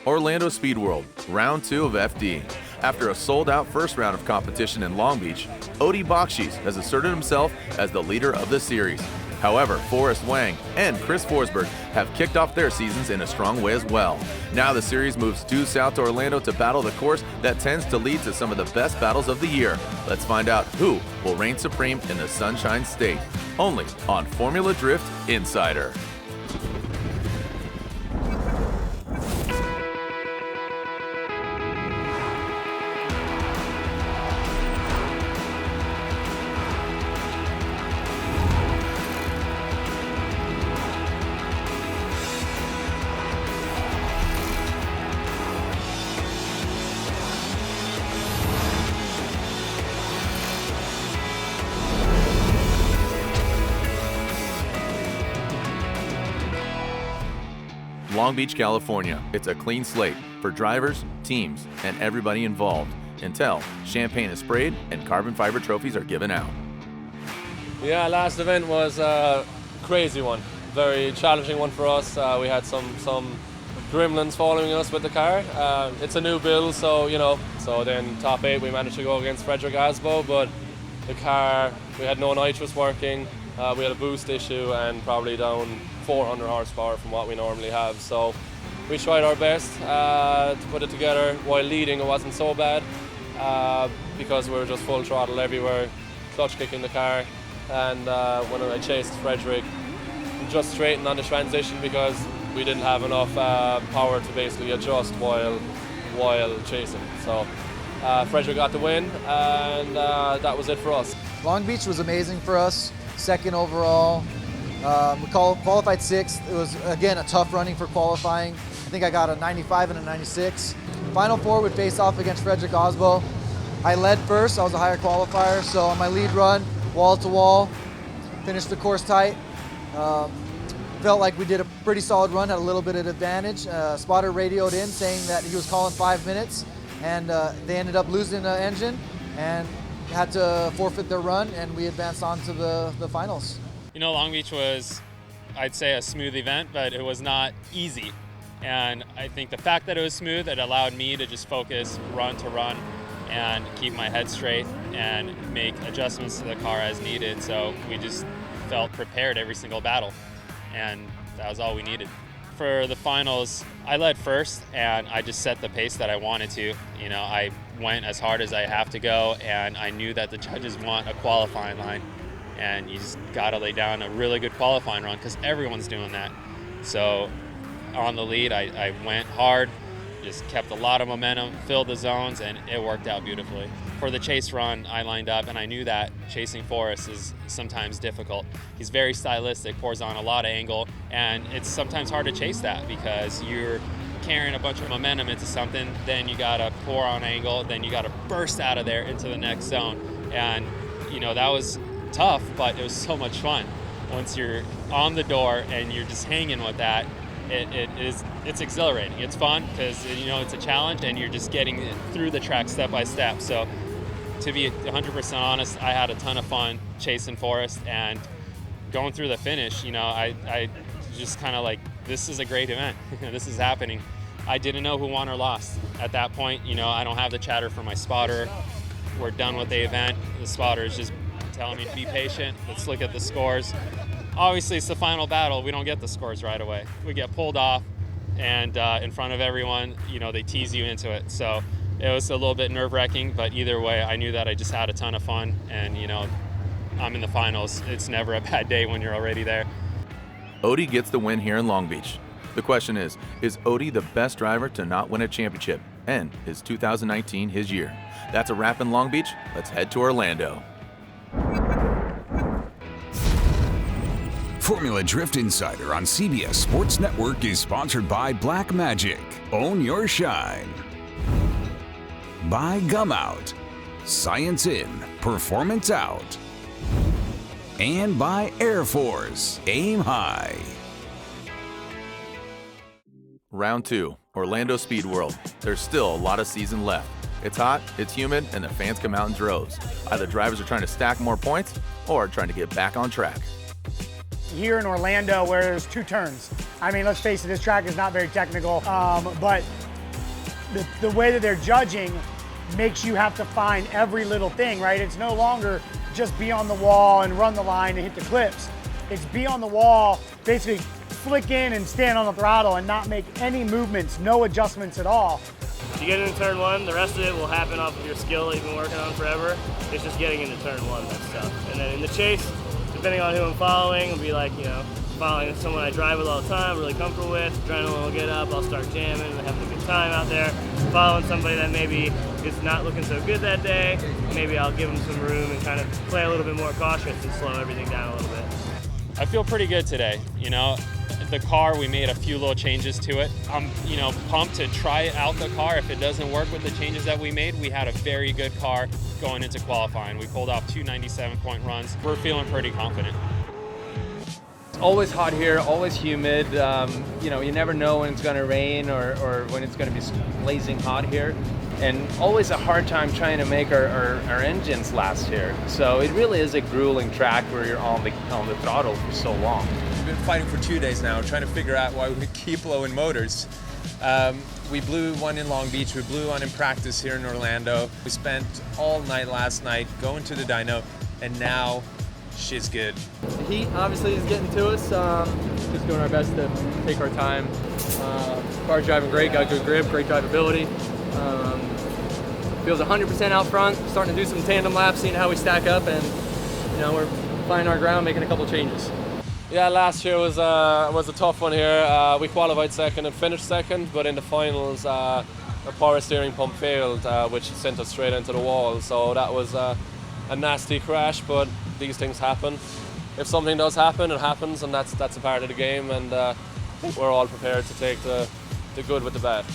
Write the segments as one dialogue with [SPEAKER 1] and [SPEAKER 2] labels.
[SPEAKER 1] Orlando Speed World, round 2 of FD. After a sold-out first round of competition in Long Beach, Odie Bakshis has asserted himself as the leader of the series. However, Forrest Wang and Chris Forsberg have kicked off their seasons in a strong way as well. Now the series moves due south to Orlando to battle the course that tends to lead to some of the best battles of the year. Let's find out who will reign supreme in the Sunshine State, only on Formula Drift Insider. Long Beach, California. It's a clean slate for drivers, teams, and everybody involved until champagne is sprayed and carbon fiber trophies are given out.
[SPEAKER 2] Yeah, last event was a crazy one. Very challenging one for us. We had some gremlins following us with the car. It's a new build, so then top 8 we managed to go against Frederick Osbo, but the car, we had no nitrous working. We had a boost issue and probably down 400 horsepower from what we normally have. So we tried our best to put it together. While leading, it wasn't so bad because we were just full throttle everywhere, clutch kicking the car. And when I chased Frederick, just straightened on the transition because we didn't have enough power to basically adjust while chasing. So Frederick got the win, and that was it for us.
[SPEAKER 3] Long Beach was amazing for us. Second overall. We qualified 6th. It was, again, a tough running for qualifying. I think I got a 95 and a 96. Final 4 would face off against Frederick Osbo. I led first. I was a higher qualifier. So on my lead run, wall to wall, finished the course tight. Felt like we did a pretty solid run, had a little bit of advantage. Spotter radioed in saying that he was calling 5 minutes, and they ended up losing the engine and had to forfeit their run, and we advanced on to the finals.
[SPEAKER 4] You know, Long Beach was, I'd say, a smooth event, but it was not easy. And I think the fact that it was smooth, it allowed me to just focus run to run and keep my head straight and make adjustments to the car as needed. So we just felt prepared every single battle, and that was all we needed. For the finals, I led first, and I just set the pace that I wanted to. You know, I went as hard as I have to go, and I knew that the judges want a qualifying line, and you just got to lay down a really good qualifying run because everyone's doing that. So on the lead, I went hard, just kept a lot of momentum, filled the zones, and it worked out beautifully. For the chase run, I lined up, and I knew that chasing Forrest is sometimes difficult. He's very stylistic, pours on a lot of angle, and it's sometimes hard to chase that because you're carrying a bunch of momentum into something, then you gotta pour on angle, then you gotta burst out of there into the next zone. And you know, that was tough, but it was so much fun. Once you're on the door and you're just hanging with that, it's exhilarating. It's fun because it's a challenge and you're just getting through the track step by step. So to be 100% honest, I had a ton of fun chasing Forrest and going through the finish. I just kind of like, this is a great event. This is happening. I didn't know who won or lost at that point. I don't have the chatter from my spotter. We're done with the event. The spotter is just telling me to be patient. Let's look at the scores. Obviously, it's the final battle. We don't get the scores right away. We get pulled off, and in front of everyone, they tease you into it. So it was a little bit nerve-wracking, but either way, I knew that I just had a ton of fun, and I'm in the finals. It's never a bad day when you're already there.
[SPEAKER 1] Odie gets the win here in Long Beach. The question is Odie the best driver to not win a championship? And is 2019 his year? That's a wrap in Long Beach. Let's head to Orlando.
[SPEAKER 5] Formula Drift Insider on CBS Sports Network is sponsored by Black Magic. Own your shine. By Gum Out. Science in, performance out. And by Air Force. Aim high.
[SPEAKER 1] Round 2, Orlando Speed World. There's still a lot of season left. It's hot, it's humid, and the fans come out in droves. Either drivers are trying to stack more points or trying to get back on track.
[SPEAKER 6] Here in Orlando, where there's 2 turns. I mean, let's face it, this track is not very technical, but the way that they're judging makes you have to find every little thing, right? It's no longer just be on the wall and run the line and hit the clips. It's be on the wall, basically flick in and stand on the throttle and not make any movements, no adjustments at all.
[SPEAKER 7] You get into turn one, the rest of it will happen off of your skill that you've been working on forever. It's just getting into turn one that's tough. And then in the chase, depending on who I'm following, it'll be like, you know, following someone I drive with all the time, really comfortable with, adrenaline will get up, I'll start jamming and having a good time out there. Following somebody that maybe is not looking so good that day, maybe I'll give them some room and kind of play a little bit more cautious and slow everything down a little bit.
[SPEAKER 4] I feel pretty good today, you know. The car, we made a few little changes to it. I'm, you know, pumped to try out the car. If it doesn't work with the changes that we made, we had a very good car going into qualifying. We pulled off 2 97-point runs. We're feeling pretty confident.
[SPEAKER 8] It's always hot here, always humid. You know, you never know when it's going to rain or when it's going to be blazing hot here. And always a hard time trying to make our engines last here. So it really is a grueling track where you're on the throttle for so long.
[SPEAKER 9] We've been fighting for 2 days now, trying to figure out why we keep blowing motors. We blew one in Long Beach, we blew one in practice here in Orlando. We spent all night last night going to the dyno, and now shit's good.
[SPEAKER 10] The heat obviously is getting to us. Just doing our best to take our time. Car's driving great, got good grip, great drivability. Feels 100% out front. Starting to do some tandem laps, seeing how we stack up, and you know, we're finding our ground, making a couple changes.
[SPEAKER 2] Yeah, last year was a tough one here. We qualified second and finished second, but in the finals, our power steering pump failed, which sent us straight into the wall. So that was a nasty crash, but these things happen. If something does happen, it happens, and that's a part of the game. And I think we're all prepared to take the good with the bad.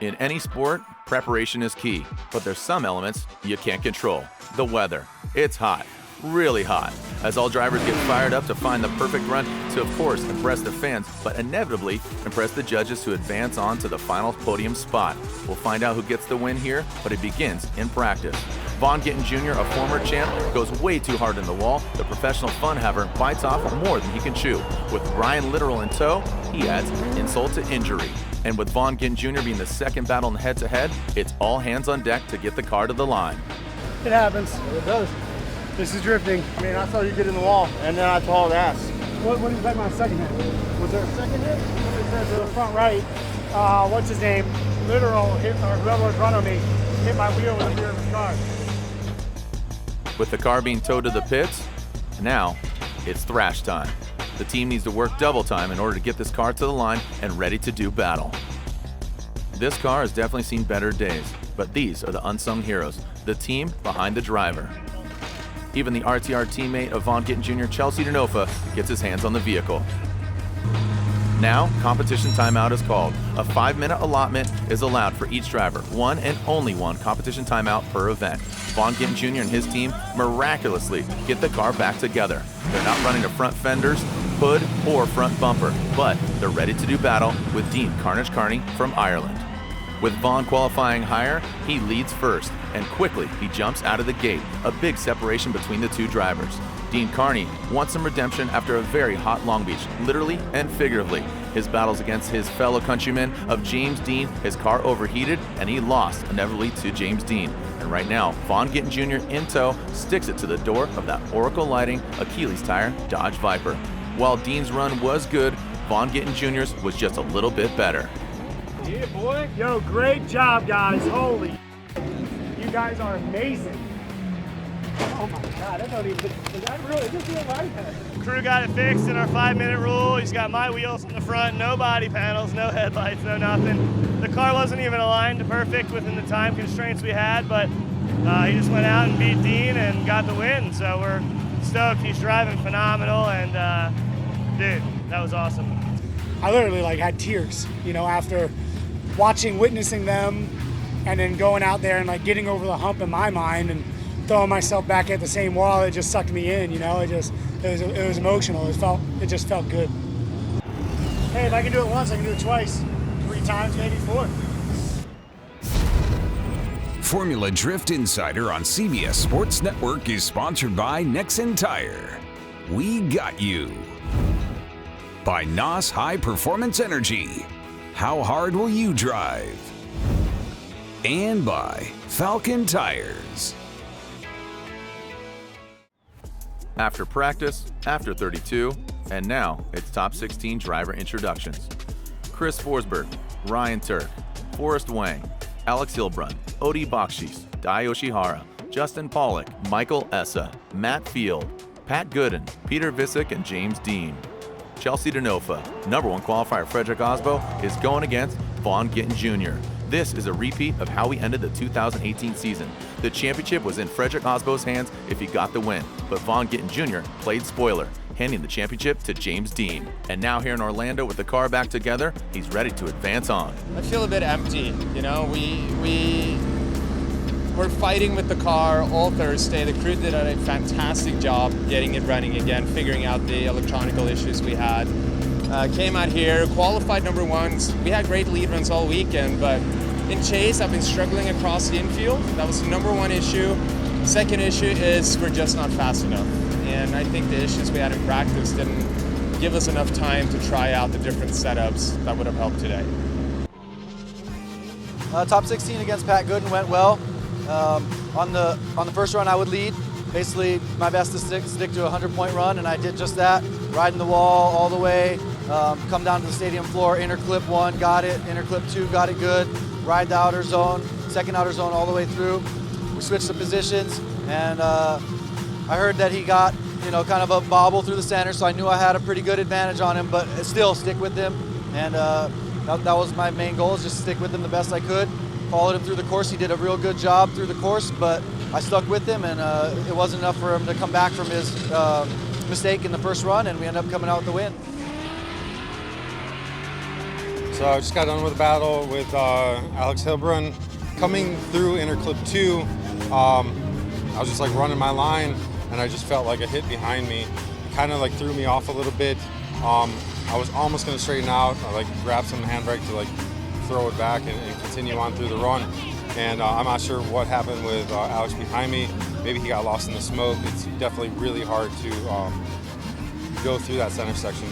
[SPEAKER 1] In any sport, preparation is key, but there's some elements you can't control. The weather. It's hot, really hot, as all drivers get fired up to find the perfect run to, of course, impress the fans, but inevitably impress the judges to advance on to the final podium spot. We'll find out who gets the win here, but it begins in practice. Vaughn Gittin Jr., a former champ, goes way too hard in the wall. The professional fun haver bites off more than he can chew. With Ryan Littoral in tow, he adds insult to injury. And with Vaughn Gittin Jr. being the second battle in head-to-head, it's all hands on deck to get the car to the line.
[SPEAKER 6] It happens. It does. This is drifting. I mean, I saw you get in the wall, and then I hauled ass. What do you think my second hit? Was there a second hit? It says to the front right. What's his name? Literal hit, or whoever was in front of me, hit my wheel with the rear of his car.
[SPEAKER 1] With the car being towed to the pits, now it's thrash time. The team needs to work double time in order to get this car to the line and ready to do battle. This car has definitely seen better days, but these are the unsung heroes, the team behind the driver. Even the RTR teammate of Vaughn Gittin Jr., Chelsea Denofa, gets his hands on the vehicle. Now, competition timeout is called. A 5-minute allotment is allowed for each driver, one and only one competition timeout per event. Vaughn Gittin Jr. and his team miraculously get the car back together. They're not running to front fenders, hood, or front bumper, but they're ready to do battle with Dean Carnage Carney from Ireland. With Vaughn qualifying higher, he leads first, and quickly he jumps out of the gate, a big separation between the two drivers. Dean Carney wants some redemption after a very hot Long Beach, literally and figuratively. His battles against his fellow countrymen of James Dean, his car overheated, and he lost inevitably to James Dean. And right now, Vaughn Gittin Jr. in tow sticks it to the door of that Oracle Lighting Achilles tire Dodge Viper. While Dean's run was good, Vaughn Gittin Jr.'s was just a little bit better.
[SPEAKER 6] Yeah, boy. Yo, great job, guys. Holy, you guys are amazing. Oh my God, I don't even, is that really, is this real life?
[SPEAKER 7] Crew got it fixed in our 5-minute rule. He's got my wheels in the front, no body panels, no headlights, no nothing. The car wasn't even aligned perfect within the time constraints we had, but he just went out and beat Dean and got the win. So we're stoked. He's driving phenomenal, and dude, that was awesome.
[SPEAKER 6] I literally had tears, you know, after witnessing them, and then going out there and getting over the hump in my mind and throwing myself back at the same wall. It just sucked me in, you know. It was emotional. It just felt good. Hey, if I can do it once, I can do it twice, 3 times, maybe 4.
[SPEAKER 5] Formula Drift Insider on CBS Sports Network is sponsored by Nexen Tire. We got you. By NOS High Performance Energy. How hard will you drive? And by Falcon Tires.
[SPEAKER 1] After practice, after 32, and now it's top 16 driver introductions. Chris Forsberg, Ryan Turk, Forrest Wang, Alex Hilbrun, Odi Bakshis, Dai Yoshihara, Justin Pollock, Michael Essa, Matt Field, Pat Gooden, Peter Visick, and James Dean. Chelsea Denofa, #1 qualifier Frederick Osbo, is going against Vaughn Gittin Jr. This is a repeat of how we ended the 2018 season. The championship was in Frederick Osbo's hands if he got the win, but Vaughn Gittin Jr. played spoiler, handing the championship to James Dean. And now here in Orlando with the car back together, he's ready to advance on.
[SPEAKER 9] I feel a bit empty, you know. We're fighting with the car all Thursday. The crew did a fantastic job getting it running again, figuring out the electronical issues we had. Came out here, qualified #1s. We had great lead runs all weekend, but in chase, I've been struggling across the infield. That was the #1 issue. Second issue is we're just not fast enough. And I think the issues we had in practice didn't give us enough time to try out the different setups that would have helped today.
[SPEAKER 3] Top 16 against Pat Gooden went well. On the first run, I would lead. Basically, my best to stick to a 100-point run, and I did just that. Riding the wall all the way, come down to the stadium floor, inner clip 1, got it, inner clip 2, got it good. Ride the outer zone, second outer zone all the way through. We switched the positions, and I heard that he got, kind of a bobble through the center, so I knew I had a pretty good advantage on him, but still stick with him. And that was my main goal, is just stick with him the best I could. Followed him through the course. He did a real good job through the course, but I stuck with him, and it wasn't enough for him to come back from his mistake in the first run, and we ended up coming out with the win.
[SPEAKER 11] So I just got done with a battle with Alex Hilbrun. Coming through inner clip 2, I was just running my line, and I just felt like a hit behind me. It kind of threw me off a little bit. I was almost going to straighten out. I grabbed some handbrake to throw it back and continue on through the run. And I'm not sure what happened with Alex behind me. Maybe he got lost in the smoke. It's definitely really hard to go through that center section.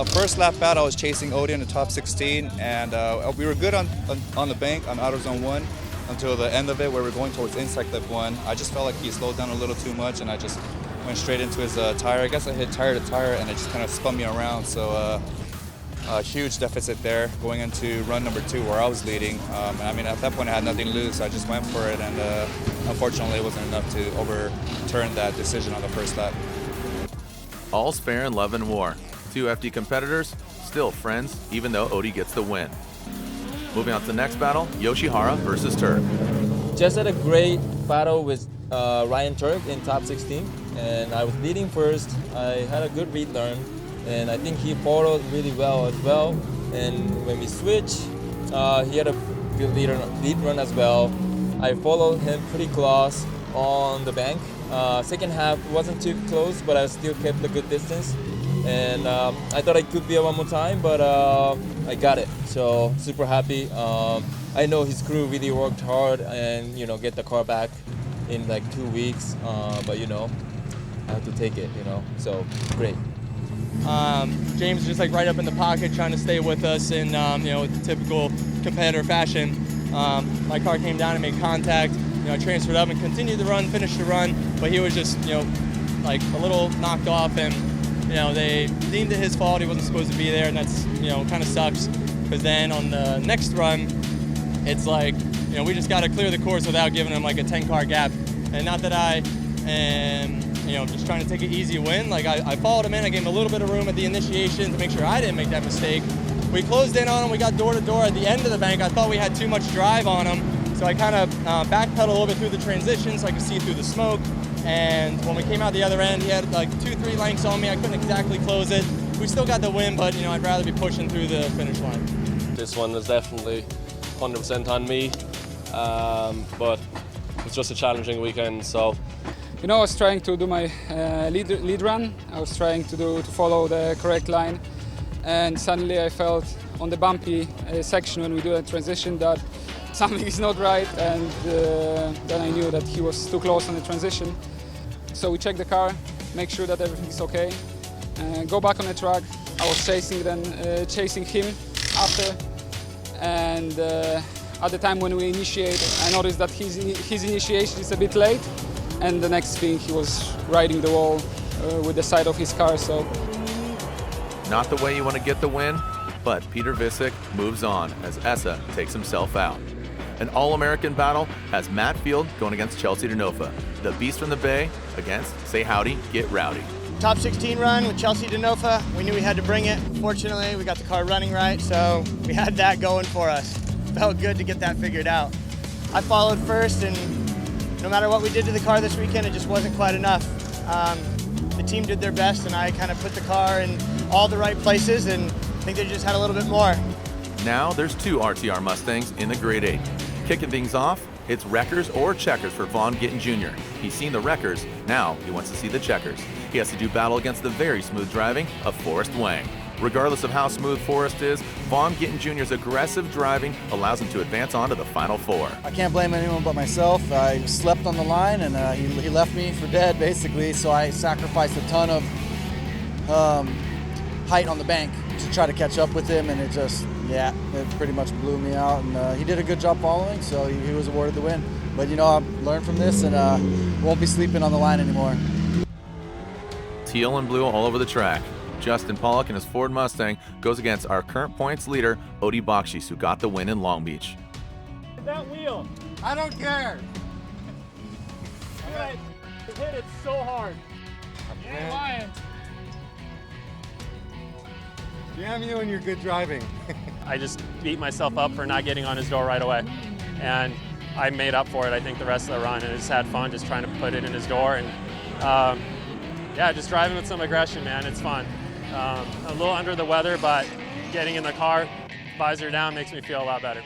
[SPEAKER 12] First lap battle, I was chasing Odi in the top 16, and we were good on the bank on outer zone 1 until the end of it, where we're going towards inside clip 1. I just felt like he slowed down a little too much, and I just went straight into his tire. I guess I hit tire to tire, and it just kind of spun me around. So a huge deficit there going into run #2 where I was leading. At that point I had nothing to lose, so I just went for it, and unfortunately it wasn't enough to overturn that decision on the first lap.
[SPEAKER 1] All's fair in love and war. Two FD competitors, still friends, even though Odi gets the win. Moving on to the next battle, Yoshihara versus Turk.
[SPEAKER 13] Just had a great battle with Ryan Turk in top 16, and I was leading first. I had a good lead learn, and I think he followed really well as well. And when we switched, he had a good lead run as well. I followed him pretty close on the bank. Second half wasn't too close, but I still kept a good distance. And I thought I could be one more time, but I got it. So super happy. I know his crew really worked hard and get the car back in 2 weeks. But I have to take it. So great.
[SPEAKER 10] James is just right up in the pocket, trying to stay with us in with the typical competitor fashion. My car came down and made contact. I transferred up and continued the run, finished the run, but he was just a little knocked off, and they deemed it his fault. He wasn't supposed to be there, and that's kind of sucks. Because then on the next run, it's we just got to clear the course without giving him a 10-car gap. And not that I am just trying to take an easy win. I followed him in. I gave him a little bit of room at the initiation to make sure I didn't make that mistake. We closed in on him. We got door to door at the end of the bank. I thought we had too much drive on him, so I kind of backpedaled a little bit through the transition so I could see through the smoke. And when we came out the other end, he had 2-3 lengths on me. I couldn't exactly close it. We still got the win, but I'd rather be pushing through the finish line.
[SPEAKER 2] This one is definitely 100% on me, but it's just a challenging weekend. So,
[SPEAKER 14] I was trying to do my lead run. I was trying to follow the correct line, and suddenly I felt on the bumpy section when we do a transition that something is not right, and then I knew that he was too close on the transition. So we check the car, make sure that everything is okay, go back on the track, I was chasing him after, and at the time when we initiate, I noticed that his initiation is a bit late, and the next thing he was riding the wall with the side of his car. So,
[SPEAKER 1] not the way you want to get the win, but Peter Visick moves on as Essa takes himself out. An All-American battle has Matt Field going against Chelsea Denofa. The Beast from the Bay against Say Howdy, Get Rowdy.
[SPEAKER 15] Top 16 run with Chelsea Denofa. We knew we had to bring it. Fortunately, we got the car running right, so we had that going for us. Felt good to get that figured out. I followed first, and no matter what we did to the car this weekend, it just wasn't quite enough. The team did their best, and I kind of put the car in all the right places, and I think they just had a little bit more.
[SPEAKER 1] Now there's 2 RTR Mustangs in the Grade 8. Kicking things off, it's wreckers or checkers for Vaughn Gittin Jr. He's seen the wreckers, now he wants to see the checkers. He has to do battle against the very smooth driving of Forrest Wang. Regardless of how smooth Forrest is, Vaughn Gittin Jr.'s aggressive driving allows him to advance on to the Final 4.
[SPEAKER 3] I can't blame anyone but myself. I slept on the line, and he left me for dead, basically, so I sacrificed a ton of height on the bank to try to catch up with him, and it pretty much blew me out. And he did a good job following, so he was awarded the win. But I've learned from this, and won't be sleeping on the line anymore.
[SPEAKER 1] Teal and blue all over the track. Justin Pollock and his Ford Mustang goes against our current points leader, Odi Bakshis, who got the win in Long Beach.
[SPEAKER 16] That wheel.
[SPEAKER 6] I don't care.
[SPEAKER 16] You hit it so hard. Yeah, Lion.
[SPEAKER 11] Damn you and your good driving.
[SPEAKER 4] I just beat myself up for not getting on his door right away. And I made up for it, I think, the rest of the run, and I just had fun just trying to put it in his door. And just driving with some aggression, man, it's fun. A little under the weather, but getting in the car, visor down, makes me feel a lot better.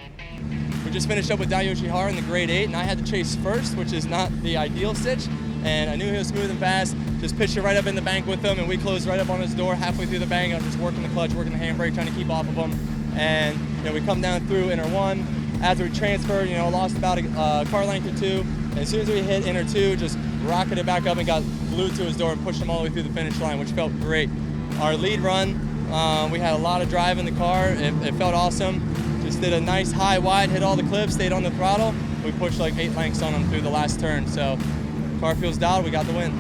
[SPEAKER 10] We just finished up with Dai Yoshihara in the Grade 8, and I had to chase first, which is not the ideal stitch. And I knew he was smooth and fast, just pitched it right up in the bank with him, and we closed right up on his door halfway through the bank. I'm just working the clutch, working the handbrake, trying to keep off of him. And we come down through inner 1. As we transferred, lost about a car length or 2. And as soon as we hit inner 2, just rocketed it back up and got glued to his door and pushed him all the way through the finish line, which felt great. Our lead run, we had a lot of drive in the car. It felt awesome. Just did a nice high wide, hit all the clips, stayed on the throttle. We pushed like 8 lengths on him through the last turn. So car feels dialed, we got the win.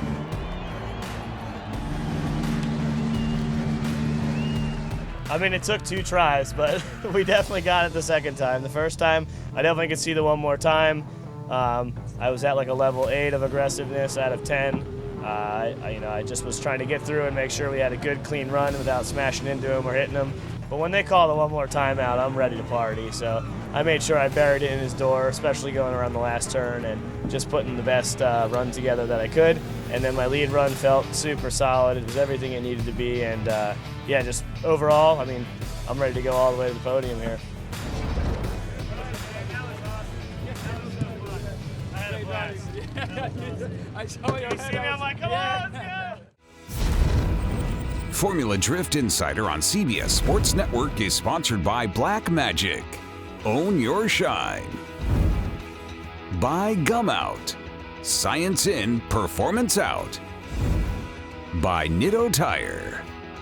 [SPEAKER 7] I mean, it took 2 tries, but we definitely got it the second time. The first time, I definitely could see the one more time. I was at like a level 8 of aggressiveness out of 10. I just was trying to get through and make sure we had a good, clean run without smashing into him or hitting him. But when they call the one more time out, I'm ready to party. So I made sure I buried it in his door, especially going around the last turn and just putting the best run together that I could. And then my lead run felt super solid. It was everything it needed to be. And just overall, I mean, I'm ready to go all the way to the podium here.
[SPEAKER 14] I saw your head.
[SPEAKER 7] I'm like, come on, let's go!
[SPEAKER 5] Formula Drift Insider on CBS Sports Network is sponsored by Black Magic. Own your shine. By Gum Out. Science in, performance out. By Nitto Tire.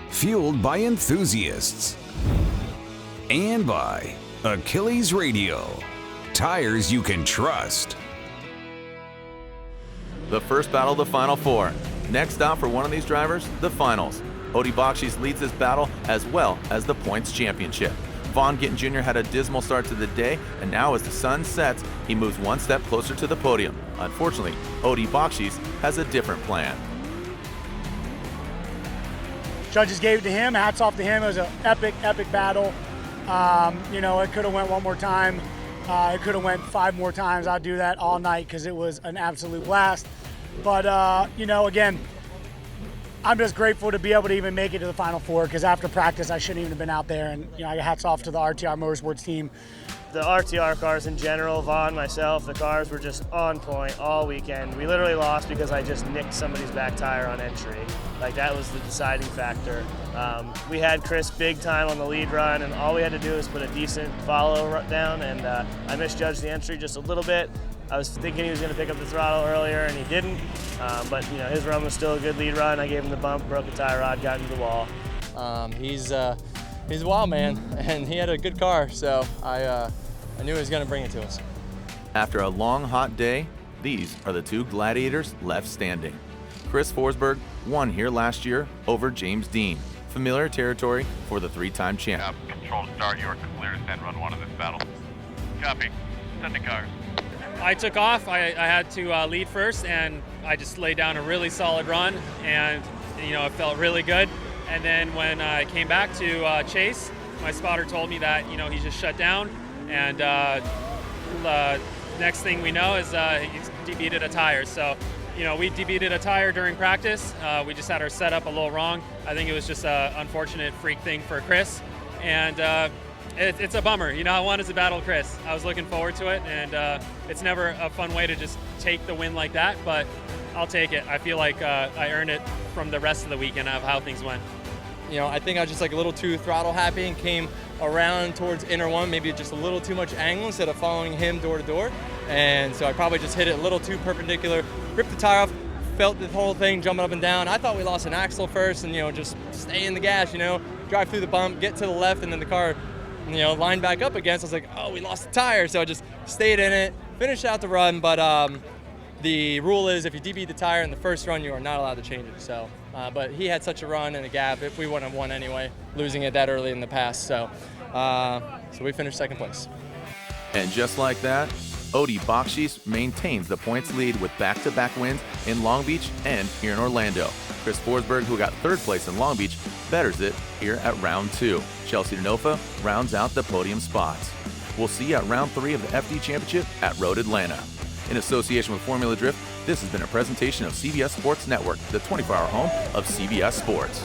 [SPEAKER 5] Fueled by enthusiasts. And by Achilles Radio. Tires you can trust.
[SPEAKER 1] The first battle of the Final 4. Next stop for one of these drivers, the finals. Odi Bakshis leads this battle as well as the points championship. Vaughn Gittin Jr. had a dismal start to the day, and now as the sun sets, he moves one step closer to the podium. Unfortunately, Odi Bakshis has a different plan.
[SPEAKER 6] Judges gave it to him. Hats off to him. It was an epic battle. It could have went one more time. It could have went 5 more times. I'd do that all night because it was an absolute blast. But, again, I'm just grateful to be able to even make it to the Final 4 because after practice, I shouldn't even have been out there. And, hats off to the RTR Motorsports team.
[SPEAKER 7] The RTR cars in general, Vaughn, myself, the cars were just on point all weekend. We literally lost because I just nicked somebody's back tire on entry. Like, that was the deciding factor. We had Chris big time on the lead run, and all we had to do was put a decent follow down, and I misjudged the entry just a little bit. I was thinking he was going to pick up the throttle earlier, and he didn't. But his run was still a good lead run. I gave him the bump, broke the tie rod, got into the wall.
[SPEAKER 10] He's a wild man, and he had a good car, so I knew he was going to bring it to us.
[SPEAKER 1] After a long, hot day, these are the two gladiators left standing. Chris Forsberg won here last year over James Dean, familiar territory for the three-time champ.
[SPEAKER 17] Control to start, York, clear to send run 1 in this battle. Copy, sending cars.
[SPEAKER 4] I took off. I had to lead first, and I just laid down a really solid run, and it felt really good. And then when I came back to chase, my spotter told me that he just shut down, and next thing we know is he's debeated a tire. So we debeated a tire during practice. We just had our setup a little wrong. I think it was just an unfortunate freak thing for Chris, and it's a bummer. I wanted to battle Chris. I was looking forward to it, and it's never a fun way to just take the win like that, but I'll take it. I feel like I earned it from the rest of the weekend of how things went.
[SPEAKER 10] I think I was just like a little too throttle happy and came around towards inner one, maybe just a little too much angle instead of following him door to door. And so I probably just hit it a little too perpendicular, ripped the tire off, felt the whole thing jumping up and down. I thought we lost an axle first and, just stay in the gas, drive through the bump, get to the left, and then the car, lined back up again. So I was like, oh, we lost the tire. So I just stayed in it, finished out the run, but the rule is if you debeat the tire in the first run, you are not allowed to change it. So, but he had such a run and a gap, if we wouldn't have won anyway, losing it that early in the past. So we finished second place.
[SPEAKER 1] And just like that, Odi Bakshis maintains the points lead with back-to-back wins in Long Beach and here in Orlando. Chris Forsberg, who got third place in Long Beach, betters it here at round 2. Chelsea Denofa rounds out the podium spots. We'll see you at round 3 of the FD Championship at Road Atlanta. In association with Formula Drift, this has been a presentation of CBS Sports Network, the 24-hour home of CBS Sports.